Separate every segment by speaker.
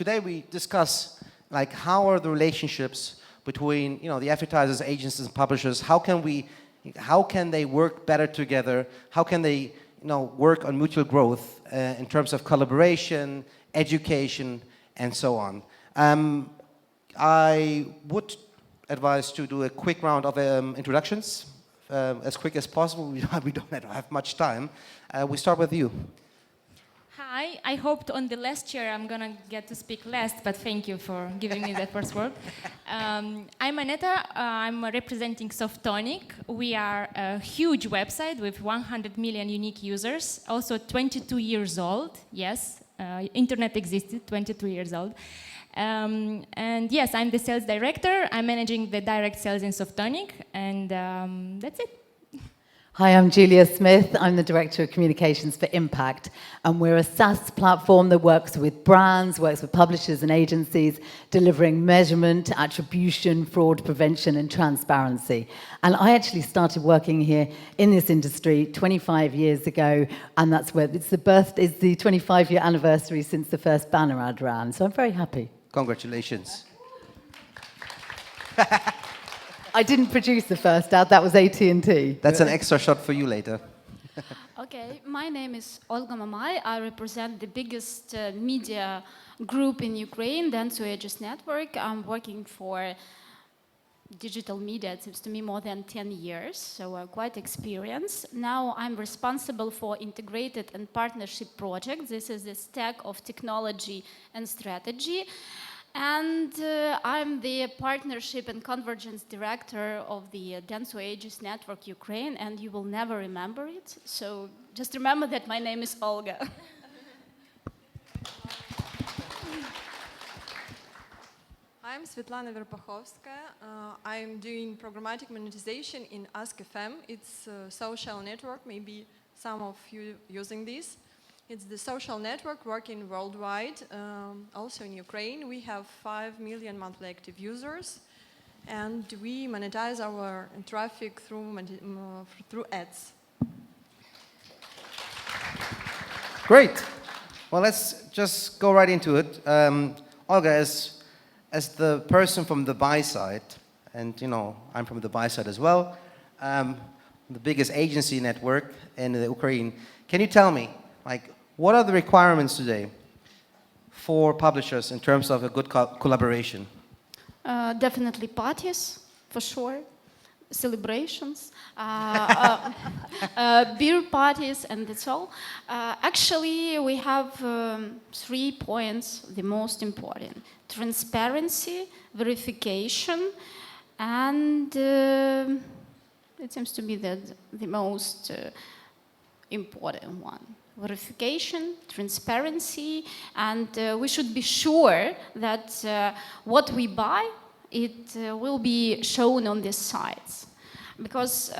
Speaker 1: today we discuss like how are the relationships between the advertisers, agencies, and publishers. How can they work better together? How can they work on mutual growth in terms of collaboration, education, and so on. I would advise to do a quick round of introductions, as quick as possible. We don't have much time. We start with you.
Speaker 2: Hi, I hoped on the last year I'm gonna get to speak last, but thank you for giving me that first word. I'm Aneta, I'm representing Softonic. We are a huge website with 100 million unique users, also 22 years old, yes, internet existed, 22 years old. And yes, I'm the sales director, I'm managing the direct sales in Softonic, and that's it.
Speaker 3: Hi, I'm Julia Smith. I'm the Director of Communications for Impact, and we're a SaaS platform that works with brands, works with publishers and agencies, delivering measurement, attribution, fraud prevention, and transparency. And I actually started working here in this industry 25 years ago, and that's where it's the 25-year anniversary since the first banner ad ran. So I'm very happy.
Speaker 1: Congratulations.
Speaker 3: I didn't produce the first ad, that was AT&T.
Speaker 1: That's an extra shot for you later.
Speaker 4: Okay, my name is Olga Mamay. I represent the biggest media group in Ukraine, Dentsu Aegis network. I'm working for digital media, it seems to me, more than 10 years, so I'm quite experienced. Now I'm responsible for integrated and partnership projects. This is the stack of technology and strategy. And I'm the Partnership and Convergence Director of the Dentsu Aegis Network Ukraine, and you will never remember it. So just remember that my name is Olga.
Speaker 5: I'm Svetlana Verpakhovskaya. I'm doing programmatic monetization in ASKfm. It's a social network, maybe some of you using this. It's the social network working worldwide, also in Ukraine. We have 5 million monthly active users, and we monetize our traffic through ads.
Speaker 1: Great. Well, let's just go right into it. Olga, as the person from the buy side, and I'm from the buy side as well, the biggest agency network in the Ukraine, can you tell me, what are the requirements today for publishers in terms of a good collaboration?
Speaker 4: Definitely parties, for sure, celebrations, beer parties, and that's all. Actually, we have 3 points, the most important: transparency, verification, and it seems to be the most important one. Verification, transparency, and we should be sure that what we buy, it will be shown on the sites. Because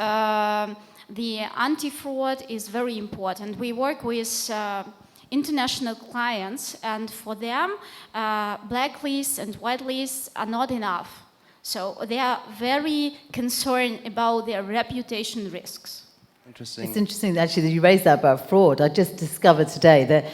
Speaker 4: the anti-fraud is very important. We work with international clients, and for them, blacklists and whitelists are not enough. So they are very concerned about their reputation risks.
Speaker 1: Interesting.
Speaker 3: It's interesting actually that you raised that about fraud. I just discovered today that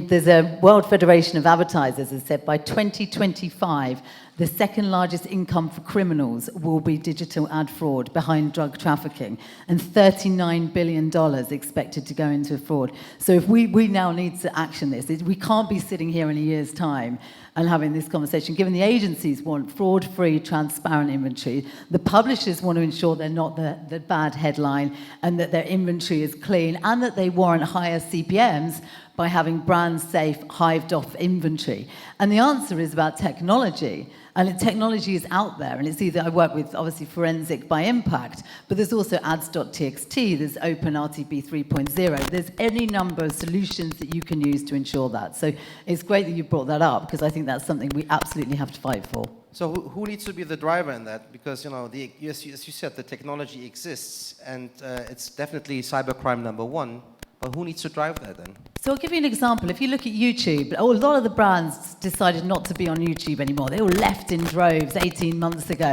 Speaker 3: there's a World Federation of Advertisers that said by 2025, the second largest income for criminals will be digital ad fraud behind drug trafficking, and $39 billion expected to go into fraud. So if we now need to action this, we can't be sitting here in a year's time and having this conversation, given the agencies want fraud-free, transparent inventory. The publishers want to ensure they're not the bad headline, and that their inventory is clean, and that they warrant higher CPMs by having brand-safe, hived-off inventory. And the answer is about technology. And technology is out there, and it's either, I work with, obviously, Forensic by Impact, but there's also ads.txt, there's OpenRTB 3.0, there's any number of solutions that you can use to ensure that. So it's great that you brought that up, because I think that's something we absolutely have to fight for.
Speaker 1: So who needs to be the driver in that? Because, as you said, the technology exists, and it's definitely cybercrime number one. But who needs to drive that then?
Speaker 3: So I'll give you an example. If you look at YouTube, a lot of the brands decided not to be on YouTube anymore. They all left in droves 18 months ago.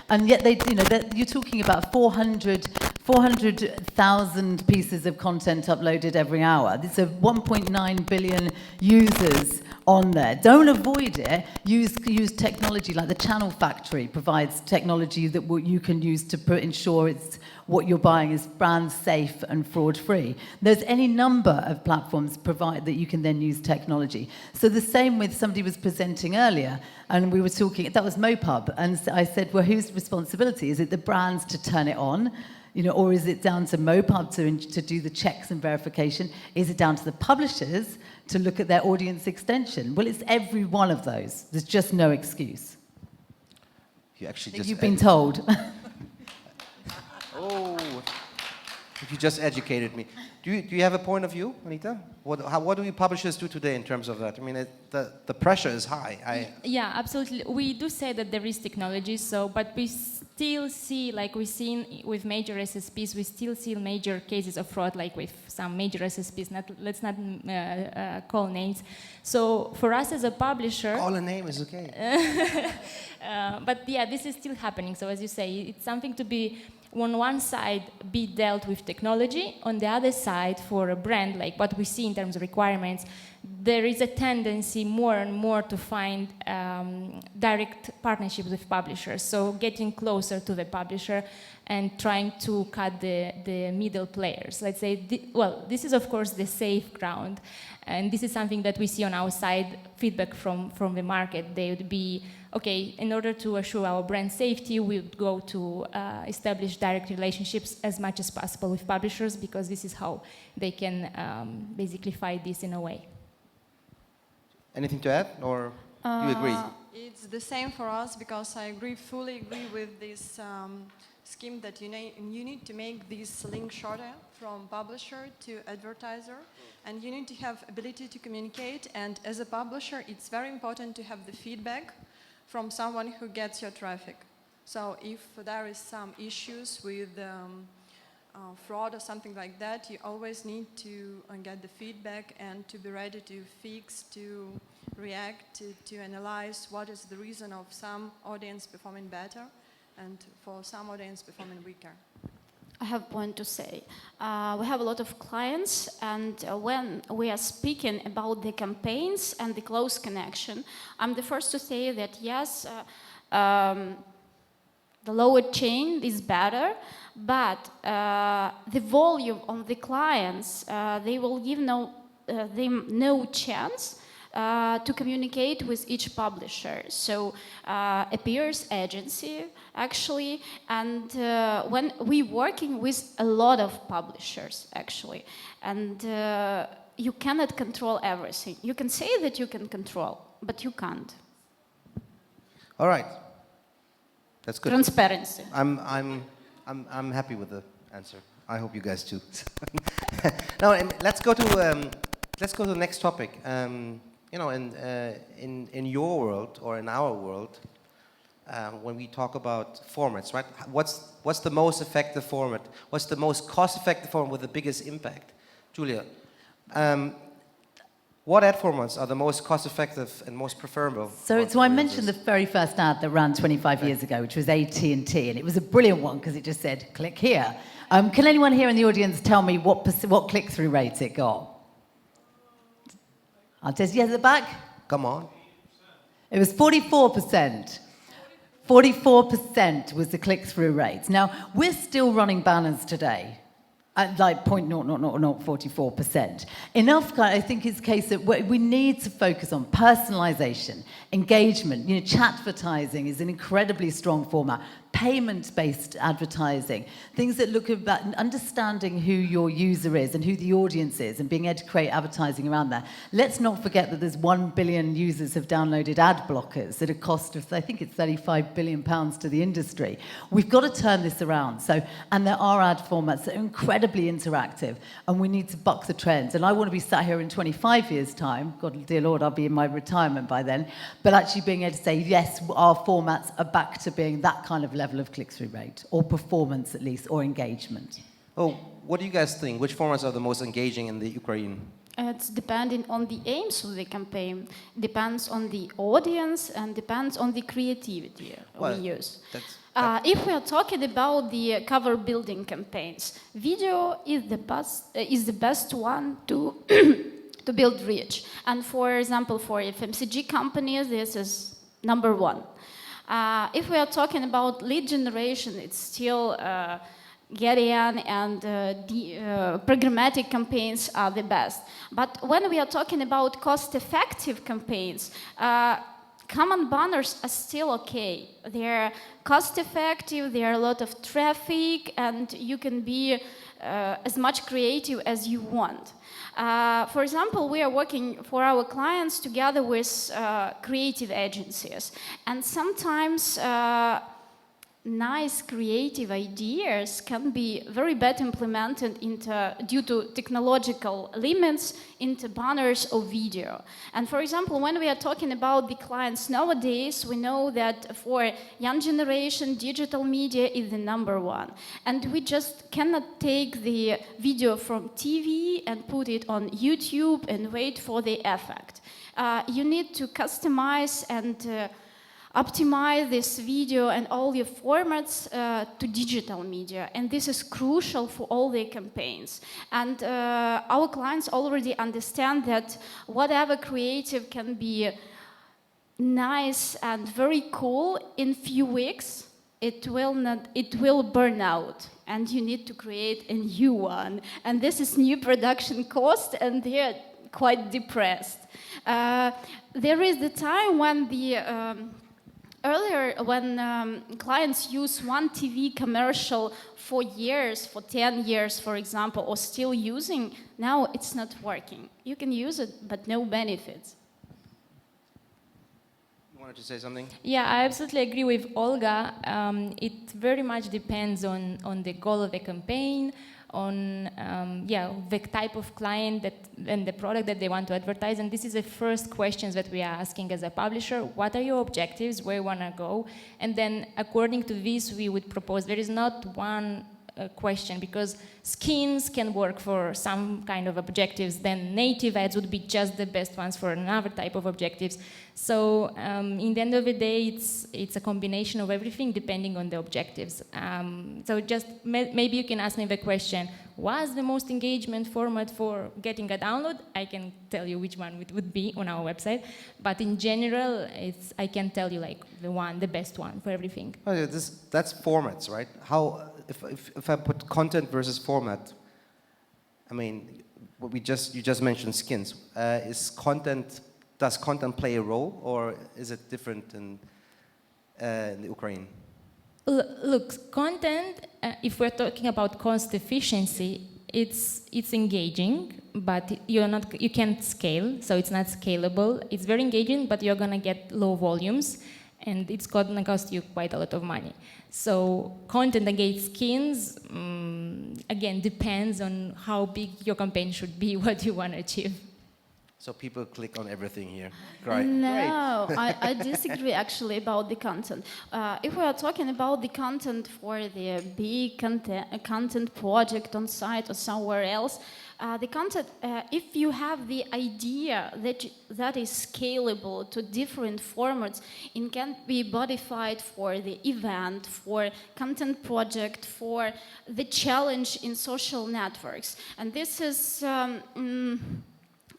Speaker 3: And yet you're talking about 400 400,000 pieces of content uploaded every hour. There's 1.9 billion users on there. Don't avoid it. Use technology like the Channel Factory provides technology that you can use to ensure what you're buying is brand safe and fraud-free. There's any number of platforms provide that you can then use technology. So the same with somebody was presenting earlier, and we were talking, that was Mopub, and I said, well, whose responsibility? Is it the brands to turn it on? Or is it down to Mopub to do the checks and verification? Is it down to the publishers to look at their audience extension? Well, it's every one of those. There's just no excuse.
Speaker 1: You've
Speaker 3: been told.
Speaker 1: Oh, you just educated me. Do you have a point of view, Aneta? What do you publishers do today in terms of that? I mean, the pressure is high.
Speaker 2: Yeah, absolutely. We do say that there is technology, but we still see, like we've seen with major SSPs, we still see major cases of fraud, like with some major SSPs. Let's not call names. So for us as a publisher...
Speaker 1: Call a name is okay.
Speaker 2: But yeah, this is still happening. So as you say, it's something to be... on one side, be dealt with technology. On the other side, for a brand, like what we see in terms of requirements, there is a tendency more and more to find direct partnerships with publishers. So getting closer to the publisher and trying to cut the middle players. Let's say, this is of course the safe ground. And this is something that we see on our side, feedback from the market. They would be, okay, in order to assure our brand safety, we would go to establish direct relationships as much as possible with publishers, because this is how they can basically fight this in a way.
Speaker 1: Anything to add, or you agree?
Speaker 5: It's the same for us, because I fully agree with this scheme that you need to make this link shorter from publisher to advertiser, and you need to have ability to communicate. And as a publisher, it's very important to have the feedback from someone who gets your traffic. So if there is some issues with fraud or something like that, you always need to get the feedback and to be ready to fix, to react, to analyze what is the reason of some audience performing better and for some audience performing weaker.
Speaker 4: I have a point to say. We have a lot of clients, and when we are speaking about the campaigns and the close connection, I'm the first to say that yes, the lower chain is better, but the volume on the clients, they will give them no chance to communicate with each publisher. So appears agency actually, and when we're working with a lot of publishers actually, and you cannot control everything. You can say that you can control, but you can't.
Speaker 1: All right, that's good.
Speaker 4: Transparency.
Speaker 1: I'm happy with the answer. I hope you guys too. Now let's go to the next topic. In your world or in our world, when we talk about formats, right? What's the most effective format? What's the most cost-effective format with the biggest impact? Julia, what ad formats are the most cost-effective and most preferable?
Speaker 3: So I mentioned the very first ad that ran 25 years ago, which was AT&T, and it was a brilliant one because it just said, click here. Can anyone here in the audience tell me what click-through rate it got? I'll just, yes, at the back?
Speaker 1: Come on.
Speaker 3: It was 44%. 44% was the click-through rate. Now, we're still running banners today at like 0.00044%. Enough, I think it's a case that we need to focus on personalization, engagement. Chat advertising is an incredibly strong format. Payment-based advertising, things that look about understanding who your user is and who the audience is and being able to create advertising around that. Let's not forget that there's 1 billion users have downloaded ad blockers at a cost of, I think it's £35 billion to the industry. We've got to turn this around. And there are ad formats that are incredibly interactive, and we need to buck the trends. And I want to be sat here in 25 years' time, God, dear Lord, I'll be in my retirement by then, but actually being able to say, yes, our formats are back to being that kind of level of click-through rate, or performance at least, or engagement.
Speaker 1: Oh, what do you guys think? Which formats are the most engaging in the Ukraine?
Speaker 4: It's depending on the aims of the campaign, depends on the audience, and depends on the creativity we use. If we are talking about the cover building campaigns, video is the best one to to build reach. And for example, for FMCG companies, this is number one. If we are talking about lead generation, it's still Gideon and programmatic campaigns are the best. But when we are talking about cost-effective campaigns, common banners are still okay. They're cost-effective, there are a lot of traffic, and you can be as much creative as you want. For example, we are working for our clients together with creative agencies, and sometimes nice creative ideas can be very bad implemented due to technological limits into banners or video. And for example, when we are talking about the clients nowadays, we know that for young generation, digital media is the number one. And we just cannot take the video from TV and put it on YouTube and wait for the effect. You need to customize and optimize this video and all your formats to digital media, and this is crucial for all the campaigns. And our clients already understand that whatever creative can be nice and very cool in few weeks, it will burn out, and you need to create a new one. And this is new production cost, and they're quite depressed. There is the time when earlier, when clients use one TV commercial for years, for 10 years, for example, or still using, now it's not working. You can use it, but no benefits.
Speaker 1: You wanted to say something?
Speaker 2: Yeah, I absolutely agree with Olga. It very much depends on the goal of the campaign, on the type of client and the product that they want to advertise. And this is the first questions that we are asking as a publisher. What are your objectives? Where you want to go? And then according to this, we would propose, there is not one question, because skins can work for some kind of objectives, then native ads would be just the best ones for another type of objectives. So in the end of the day, it's a combination of everything depending on the objectives. So just maybe you can ask me the question, what's the most engagement format for getting a download? I can tell you which one it would be on our website, but in general, I can tell you like the best one for everything.
Speaker 1: Oh, yeah, that's formats, right? How if I put content versus format, I mean, you just mentioned skins. Does content play a role, or is it different in the Ukraine?
Speaker 2: Look, content, if we're talking about cost efficiency, it's engaging, but you can't scale, so it's not scalable. It's very engaging, but you're gonna get low volumes, and it's gonna cost you quite a lot of money. So content against skins, again, depends on how big your campaign should be, what you want to achieve.
Speaker 1: So people click on everything here. Great.
Speaker 4: No, I disagree actually about the content. If we are talking about the content for the big content project on site or somewhere else, the content, if you have the idea that is scalable to different formats, it can be modified for the event, for content project, for the challenge in social networks. And this is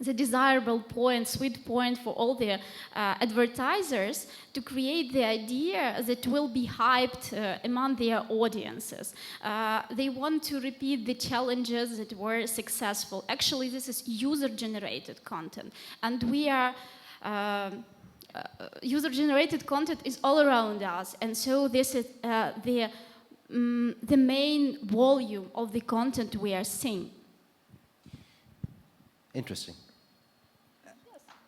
Speaker 4: the desirable point, sweet point for all the advertisers to create the idea that will be hyped among their audiences. They want to repeat the challenges that were successful. Actually, this is user-generated content. And we are, user-generated content is all around us. And so this is the main volume of the content we are seeing.
Speaker 1: Interesting.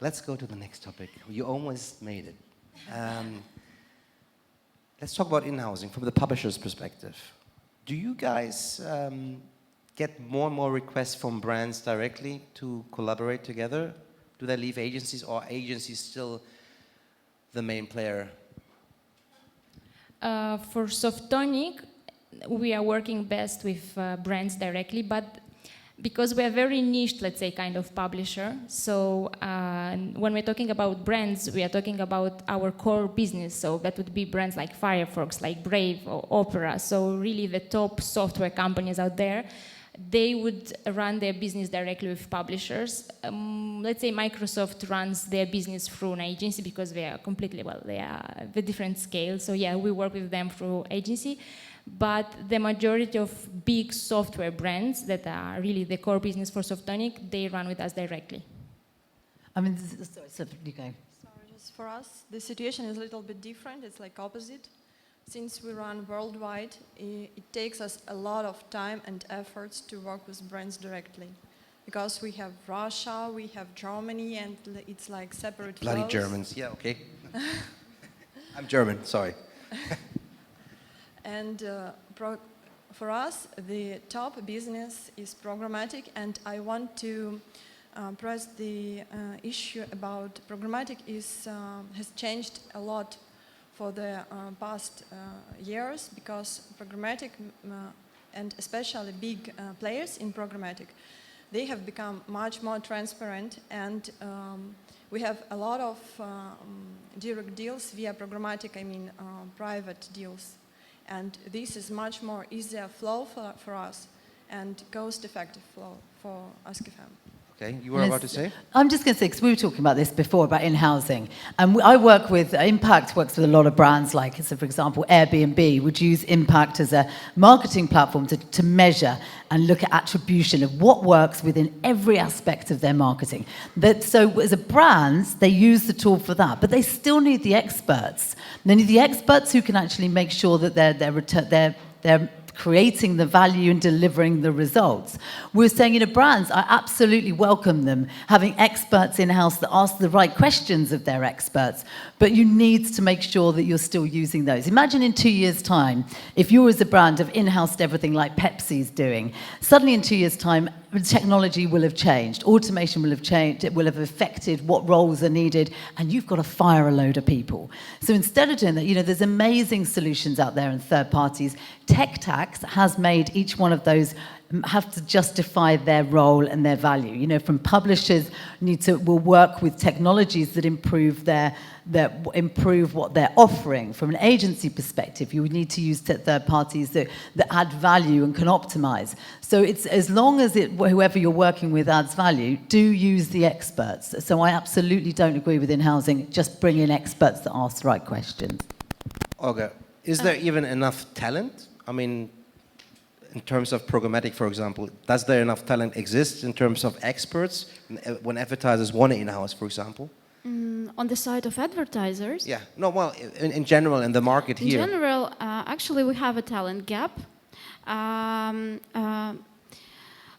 Speaker 1: Let's go to the next topic. You almost made it. Let's talk about in-housing from the publisher's perspective. Do you guys get more and more requests from brands directly to collaborate together? Do they leave agencies, or are agencies still the main player?
Speaker 2: For Softonic, we are working best with brands directly, but because we are very niche, let's say, kind of publisher. So when we're talking about brands, we are talking about our core business. So that would be brands like Firefox, like Brave or Opera. So really the top software companies out there, they would run their business directly with publishers. Let's say Microsoft runs their business through an agency because they are completely, well, they are the different scale. So yeah, we work with them through agency. But the majority of big software brands that are really the core business for Softonic, they run with us directly.
Speaker 3: I mean, sorry, you go.
Speaker 5: Sorry, just for us, the situation is a little bit different. It's like opposite. Since we run worldwide, it takes us a lot of time and efforts to work with brands directly. Because we have Russia, we have Germany, and it's like separate
Speaker 1: Bloody
Speaker 5: flows.
Speaker 1: Germans, yeah, okay. I'm German, sorry.
Speaker 5: And for us, the top business is programmatic, and I want to press the issue about programmatic has changed a lot for the past years, because programmatic and especially big players in programmatic, they have become much more transparent, and we have a lot of direct deals via programmatic, I mean private deals. And this is much more easier flow for us and cost-effective flow for ASKfm.
Speaker 1: Okay, you were about to say?
Speaker 3: I'm just going to say, because we were talking about this before, about in-housing. And I work with, Impact works with a lot of brands like, so for example, Airbnb would use Impact as a marketing platform to measure and look at attribution of what works within every aspect of their marketing. So as a brand, they use the tool for that, but they still need the experts. They need the experts who can actually make sure that they're creating the value and delivering the results. We're saying, brands, I absolutely welcome them having experts in-house that ask the right questions of their experts, but you need to make sure that you're still using those. Imagine in 2 years' time, if you as a brand have in-housed everything like Pepsi's doing, suddenly in 2 years' time, technology will have changed, automation will have changed, it will have affected what roles are needed, and you've got to fire a load of people. So instead of doing that, there's amazing solutions out there in third parties. Tech Tax has made each one of those have to justify their role and their value. From publishers will work with technologies that improve improve what they're offering. From an agency perspective, you would need to use third parties that add value and can optimize. So it's as long as whoever you're working with adds value, do use the experts. So I absolutely don't agree with in-housing. Just bring in experts that ask the right questions.
Speaker 1: Olga, is there even enough talent? I mean, in terms of programmatic, for example, does there enough talent exist in terms of experts when advertisers want it in-house, for example?
Speaker 4: On the side of advertisers?
Speaker 1: Yeah. No, well, in general, in the market here.
Speaker 4: In general, actually, we have a talent gap.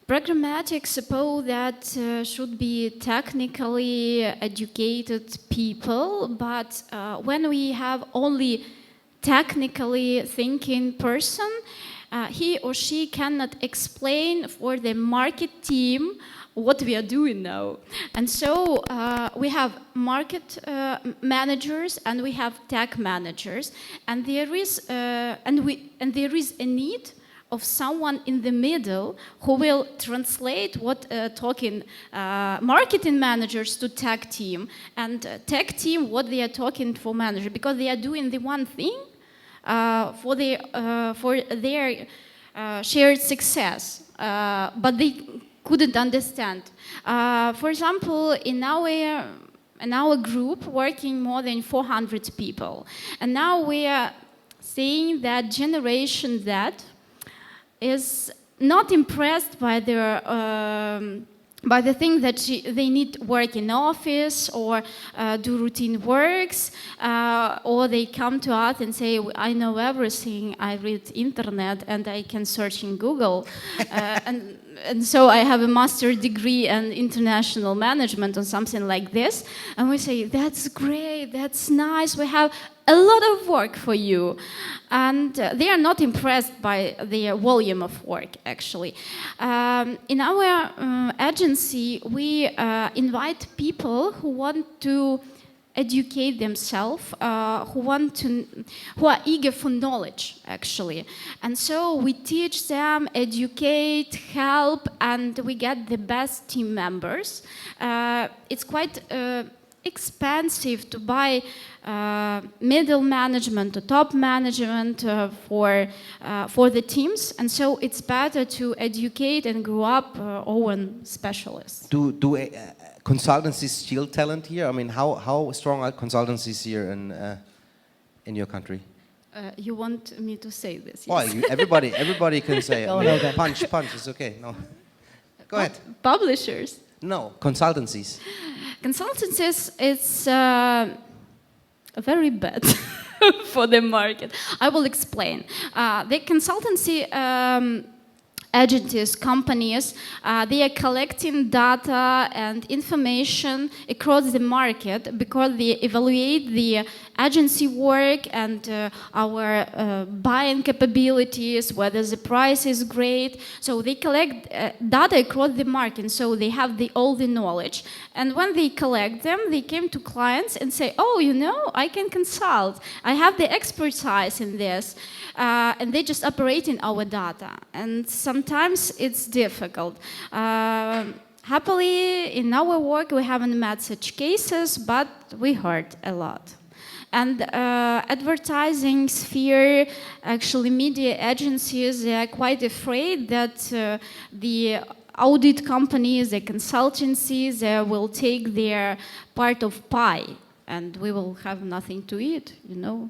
Speaker 4: Programmatic suppose that should be technically educated people, but when we have only technically thinking person, he or she cannot explain for the market team what we are doing now. And so we have market managers and we have tech managers, and there is a need of someone in the middle who will translate what talking marketing managers to tech team, and tech team what they are talking for manager, because they are doing the one thing for their shared success, but they couldn't understand. For example, in our group, working more than 400 people, and now we are saying that Generation Z is not impressed by the thing that they need to work in office or do routine works, or they come to us and say, I know everything, I read internet and I can search in Google, and so I have a master's degree in international management or something like this, and we say, that's great, that's nice, we have a lot of work for you. And they are not impressed by the volume of work, actually. In our agency, we invite people who want to educate themselves, who are eager for knowledge, actually. And so we teach them, educate, help, and we get the best team members. It's quite expensive to buy middle management or top management for the teams, and so it's better to educate and grow up own specialists.
Speaker 1: Do consultancies steal talent here? I mean, how strong are consultancies here in your country?
Speaker 4: You want me to say this? Yes.
Speaker 1: Well, everybody can say
Speaker 3: Go
Speaker 1: it.
Speaker 3: on, Olga.
Speaker 1: Punch, it's okay. No, go ahead.
Speaker 4: Publishers.
Speaker 1: No, consultancies.
Speaker 4: Consultancies, it's very bad for the market. I will explain. The consultancy agencies, companies, they are collecting data and information across the market because they evaluate the agency work and our buying capabilities, whether the price is great. So they collect data across the market, so they have all the knowledge. And when they collect them, they came to clients and say, oh, you know, I can consult. I have the expertise in this. And they just operate in our data. And sometimes it's difficult. Happily, in our work, we haven't met such cases, but we heard a lot. And advertising sphere, actually media agencies, they are quite afraid that the audit companies, the consultancies, they will take their part of pie, and we will have nothing to eat, you know.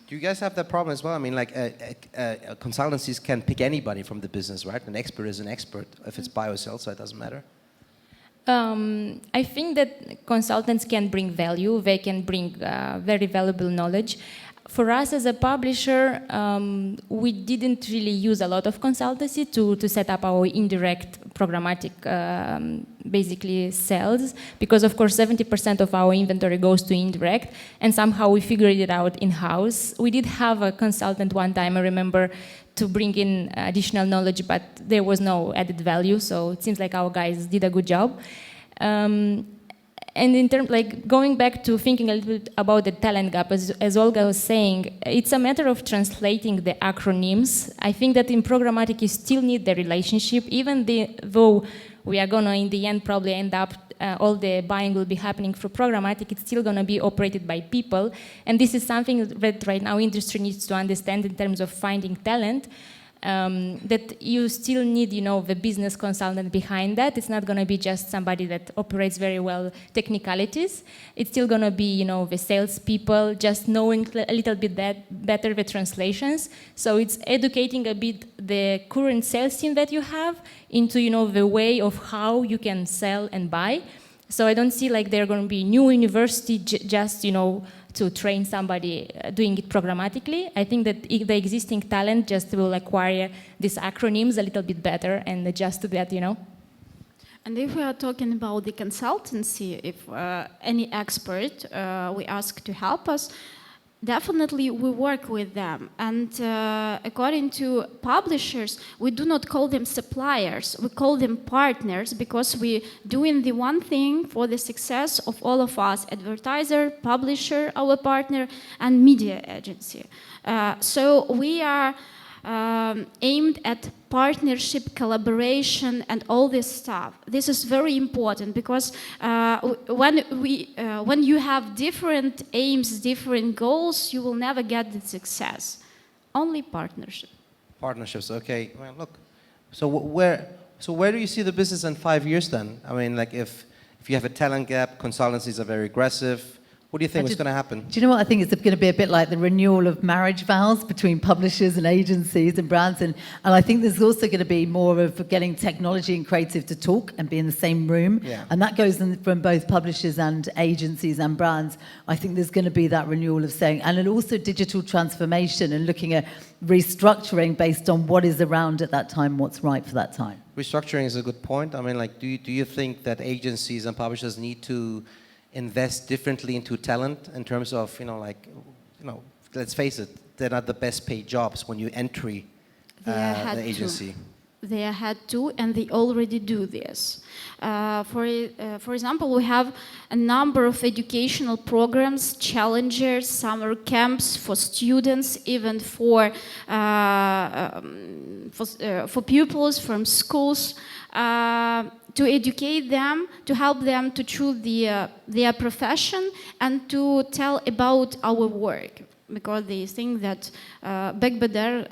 Speaker 1: Do you guys have that problem as well? I mean, like consultancies can pick anybody from the business, right? An expert is an expert, if it's buy or sell, so it doesn't matter.
Speaker 2: I think that consultants can bring value. They can bring very valuable knowledge. For us as a publisher, we didn't really use a lot of consultancy to set up our indirect programmatic, basically sales, because of course 70% of our inventory goes to indirect, and somehow we figured it out in-house. We did have a consultant one time, I remember, to bring in additional knowledge, but there was no added value, so it seems like our guys did a good job. And in terms, like going back to thinking a little bit about the talent gap, as Olga was saying, it's a matter of translating the acronyms. I think that in programmatic you still need the relationship, even though we are gonna in the end probably end up all the buying will be happening through programmatic, it's still gonna be operated by people. And this is something that right now industry needs to understand in terms of finding talent. That you still need, you know, the business consultant behind that. It's not going to be just somebody that operates very well technicalities. It's still going to be, you know, the salespeople just knowing a little bit better the translations. So it's educating a bit the current sales team that you have into, you know, the way of how you can sell and buy. So I don't see like they're going to be new university just, you know, to train somebody doing it programmatically. I think that the existing talent just will acquire these acronyms a little bit better and adjust to that, you know.
Speaker 4: And if we are talking about the consultancy, if any expert we ask to help us, definitely we work with them. And according to publishers, we do not call them suppliers, we call them partners, because we're doing the one thing for the success of all of us: advertiser, publisher, our partner, and media agency. So we are aimed at partnership, collaboration, and all this stuff. This is very important because when you have different aims, different goals, you will never get the success. Only partnership.
Speaker 1: Partnerships, okay. Well, look, so where do you see the business in 5 years then? I mean, like if you have a talent gap, consultancies are very aggressive. What do you think is going to happen?
Speaker 3: Do you know what? I think it's going to be a bit like the renewal of marriage vows between publishers and agencies and brands. And I think there's also going to be more of getting technology and creative to talk and be in the same room.
Speaker 1: Yeah.
Speaker 3: And that goes from both publishers and agencies and brands. I think there's going to be that renewal of saying, and then also digital transformation and looking at restructuring based on what is around at that time, what's right for that time.
Speaker 1: Restructuring is a good point. I mean, like, do you think that agencies and publishers need to invest differently into talent in terms of, let's face it, they're not the best paid jobs when you enter the agency.
Speaker 4: they had to, and they already do this. For example, we have a number of educational programs, challengers, summer camps for students, even for pupils from schools, to educate them, to help them to choose their profession and to tell about our work. Because they think that Begbeder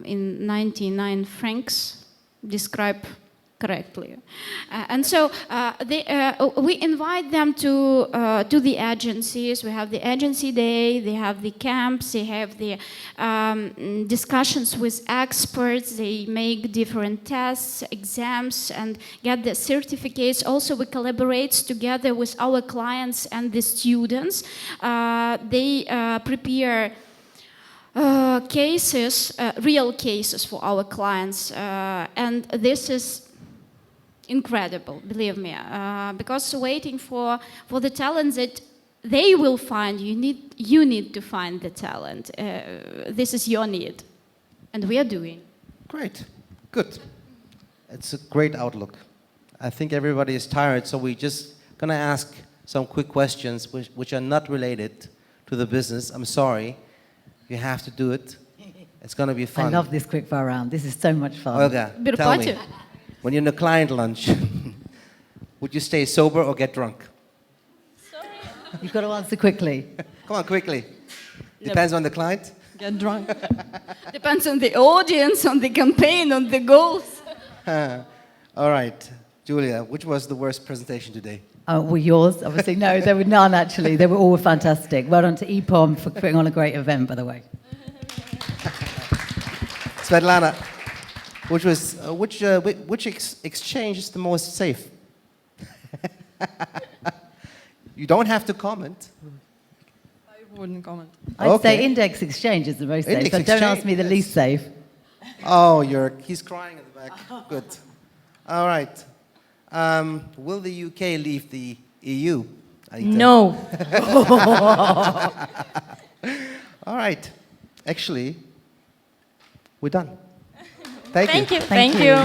Speaker 4: in 99 francs describe correctly. And so we invite them to the agencies. We have the agency day, they have the camps, they have the discussions with experts, they make different tests, exams, and get the certificates. Also, we collaborate together with our clients and the students. They prepare cases, real cases for our clients, and this is incredible, believe me, because waiting for the talent that they will find, you need to find the talent. This is your need, and we are doing.
Speaker 1: Great, good. It's a great outlook. I think everybody is tired, so we're just going to ask some quick questions which are not related to the business. I'm sorry, you have to do it. It's going to be fun.
Speaker 3: I love this quick fire round. This is so much fun.
Speaker 1: Olga, tell me, when you're in a client lunch, would you stay sober or get drunk?
Speaker 2: Sorry.
Speaker 3: You've got to answer quickly.
Speaker 1: Come on, quickly. Depends on the client.
Speaker 5: Get drunk.
Speaker 4: Depends on the audience, on the campaign, on the goals.
Speaker 1: All right, Julia, which was the worst presentation today?
Speaker 3: Were yours? Obviously, no, there were none actually. They were all fantastic. Well done to EPOM for putting on a great event, by the way.
Speaker 1: Svetlana, which exchange is the most safe? You don't have to comment.
Speaker 5: I wouldn't comment.
Speaker 3: I'd say index exchange is the most safe, but don't ask me the least safe.
Speaker 1: Oh, he's crying in the back. Good. All right. Will the UK leave the EU? Aneta?
Speaker 2: No.
Speaker 1: All right. Actually, we're done. Thank you.
Speaker 2: Thank you.